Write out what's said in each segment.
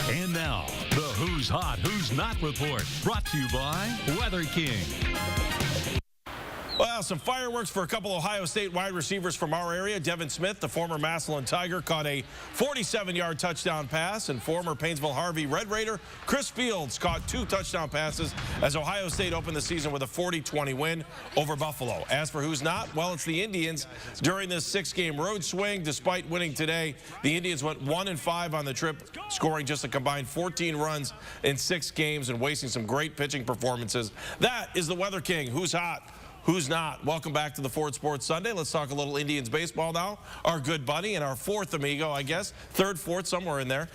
And now, the Who's Hot, Who's Not report, brought to you by Weather King. Well, some fireworks for a couple Ohio State wide receivers from our area. Devin Smith, the former Massillon Tiger, caught a 47-yard touchdown pass, and former Painesville Harvey Red Raider Chris Fields caught 2 touchdown passes as Ohio State opened the season with a 40-20 win over Buffalo. As for who's not, well, it's the Indians. During this 6-game road swing, despite winning today, the Indians went 1-5 on the trip, scoring just a combined 14 runs in 6 games and wasting some great pitching performances. That is the Weather King. Who's hot? Who's not? Welcome back to the Ford Sports Sunday. Let's talk a little Indians baseball now. Our good buddy and our fourth amigo, I guess, third, fourth, somewhere in there.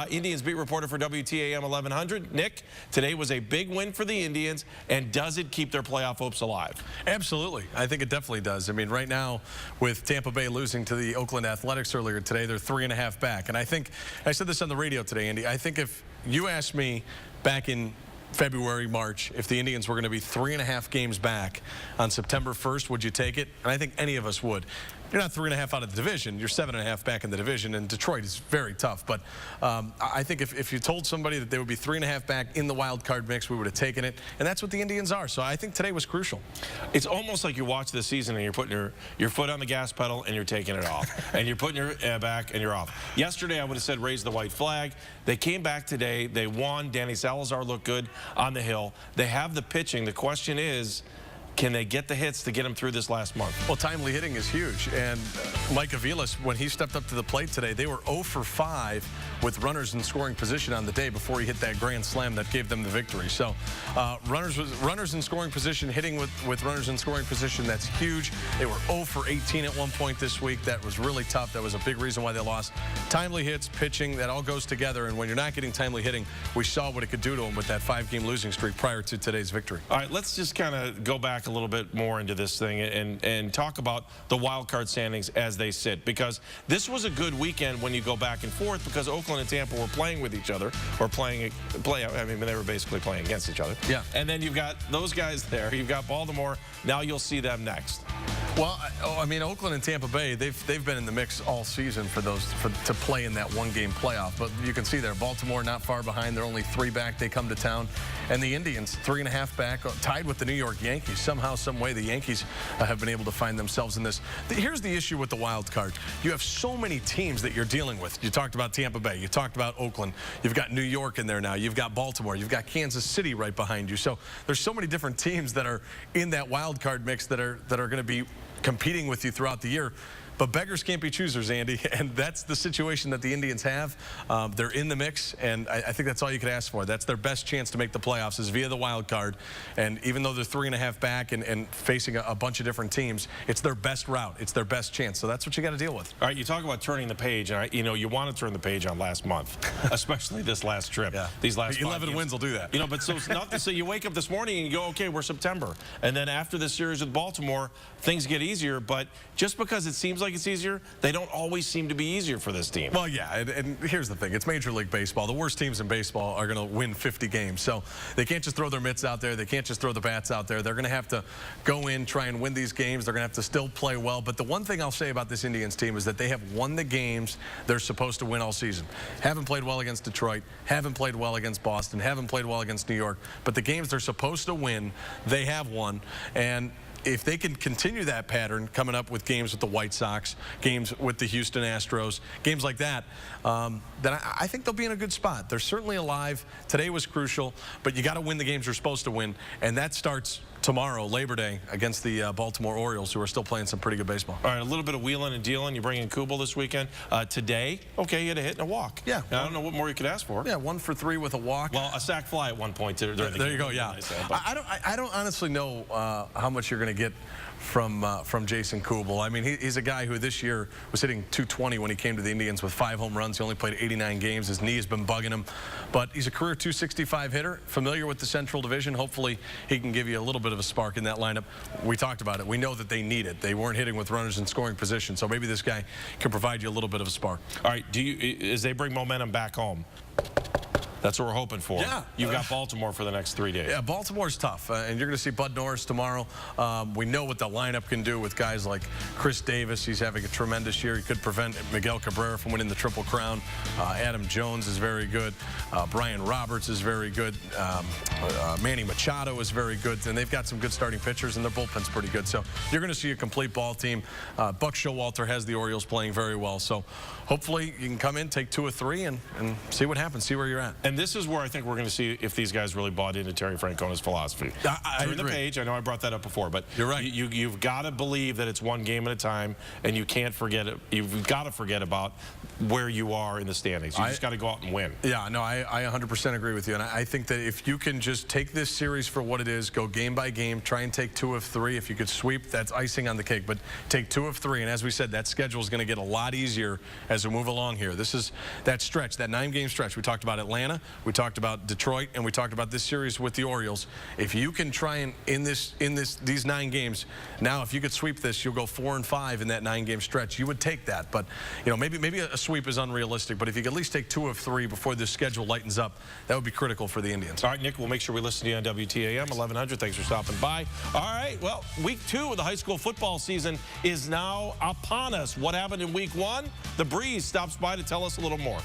Indians beat reporter for WTAM 1100. Nick, today was a big win for the Indians, and does it keep their playoff hopes alive? Absolutely. I think it definitely does. I mean, right now, with Tampa Bay losing to the Oakland Athletics earlier today, they're 3.5 back. And I think, I said this on the radio today, Andy, I think if you asked me back in February, March, if the Indians were going to be 3.5 games back on September 1st, would you take it? And I think any of us would. You're not 3.5 out of the division. You're 7.5 back in the division, and Detroit is very tough. But I think if you told somebody that they would be 3.5 back in the wild card mix, we would have taken it. And that's what the Indians are. So I think today was crucial. It's almost like you watch this season and you're putting your foot on the gas pedal and you're taking it off. And you're putting your back and you're off. Yesterday, I would have said raise the white flag. They came back today. They won. Danny Salazar looked good on the hill. They have the pitching. The question is, can they get the hits to get him through this last month? Well, timely hitting is huge. And Mike Aviles, when he stepped up to the plate today, they were 0 for 5 with runners in scoring position on the day before he hit that grand slam that gave them the victory. So runners in scoring position, hitting with runners in scoring position, that's huge. They were 0 for 18 at one point this week. That was really tough. That was a big reason why they lost. Timely hits, pitching, that all goes together. And when you're not getting timely hitting, we saw what it could do to them with that 5-game losing streak prior to today's victory. All right, let's just kind of go back a little bit more into this thing and talk about the wild card standings as they sit, because this was a good weekend when you go back and forth, because Oakland and Tampa were playing with each other, or I mean, they were basically playing against each other. Yeah. And then you've got those guys there. You've got Baltimore. Now you'll see them next. Well, I mean, Oakland and Tampa Bay, they've been in the mix all season to play in that 1-game playoff. But you can see there, Baltimore not far behind. They're only 3 back. They come to town. And the Indians, 3.5 back, tied with the New York Yankees. Somehow, some way, the Yankees have been able to find themselves in this. Here's the issue with the wild card. You have so many teams that you're dealing with. You talked about Tampa Bay. You talked about Oakland. You've got New York in there now. You've got Baltimore. You've got Kansas City right behind you. So there's so many different teams that are in that wild card mix that are going to be competing with you throughout the year. But beggars can't be choosers, Andy, and that's the situation that the Indians have. They're in the mix, and I think that's all you could ask for. That's their best chance to make the playoffs, is via the wild card. And even though they're 3.5 back and facing a bunch of different teams, it's their best route. It's their best chance. So that's what you got to deal with. All right, you talk about turning the page, and you know, you want to turn the page on last month, especially this last trip. Yeah. These last 11 wins will do that. You know, but so you wake up this morning and you go, okay, we're September. And then after this series with Baltimore, things get easier. But just because it seems like it's easier, they don't always seem to be easier for this team. Well, yeah, and here's the thing. It's Major League Baseball. The worst teams in baseball are going to win 50 games. So they can't just throw their mitts out there. They can't just throw the bats out there. They're going to have to go in, try and win these games. They're going to have to still play well. But the one thing I'll say about this Indians team is that they have won the games they're supposed to win all season. Haven't played well against Detroit. Haven't played well against Boston. Haven't played well against New York. But the games they're supposed to win, they have won. And if they can continue that pattern, coming up with games with the White Sox, games with the Houston Astros, games like that, then I think they'll be in a good spot. They're certainly alive. Today was crucial, but you got to win the games you're supposed to win, and that starts tomorrow, Labor Day, against the Baltimore Orioles, who are still playing some pretty good baseball. All right, a little bit of wheeling and dealing. You bring in Kubel this weekend. Today, okay, you had a hit and a walk. Yeah. Now, I don't know what more you could ask for. Yeah, 1 for 3 with a walk. Well, a sack fly at one point. There you go, yeah. I don't honestly know how much you're going to get from Jason Kubel. I mean, he's a guy who this year was hitting .220 when he came to the Indians with 5 home runs. He only played 89 games. His knee has been bugging him. But he's a career .265 hitter, familiar with the Central Division. Hopefully, he can give you a little bit of a spark in that lineup. We talked about it. We know that they need it. They weren't hitting with runners in scoring position, so maybe this guy can provide you a little bit of a spark. All right, as they bring momentum back home, That's what we're hoping for. Yeah. You've got Baltimore for the next 3 days. Yeah, Baltimore's tough, and you're going to see Bud Norris tomorrow. We know what the lineup can do with guys like Chris Davis. He's having a tremendous year. He could prevent Miguel Cabrera from winning the Triple Crown. Adam Jones is very good. Brian Roberts is very good. Manny Machado is very good. And they've got some good starting pitchers, and their bullpen's pretty good. So you're going to see a complete ball team. Buck Showalter has the Orioles playing very well. So hopefully you can come in, take 2 or 3, and see what happens, see where you're at. And this is where I think we're going to see if these guys really bought into Terry Francona's philosophy. Turn the page. I know I brought that up before, but you're right. You've got to believe that it's one game at a time, and you can't forget it. You've got to forget about where you are in the standings. You just got to go out and win. Yeah, no, I 100% agree with you. And I think that if you can just take this series for what it is, go game by game, try and take 2 of 3. If you could sweep, that's icing on the cake. But take 2 of 3. And as we said, that schedule is going to get a lot easier as we move along here. This is that stretch, that 9-game stretch. We talked about Atlanta, we talked about Detroit, and we talked about this series with the Orioles. If you can try and in these 9 games, now if you could sweep this, you'll go 4 and 5 in that 9-game stretch. You would take that. But you know, maybe a sweep is unrealistic. But if you could at least take 2 of 3 before this schedule lightens up, that would be critical for the Indians. All right, Nick, we'll make sure we listen to you on WTAM 1100. Thanks for stopping by. All right, well, week 2 of the high school football season is now upon us. What happened in week 1? The Breeze stops by to tell us a little more.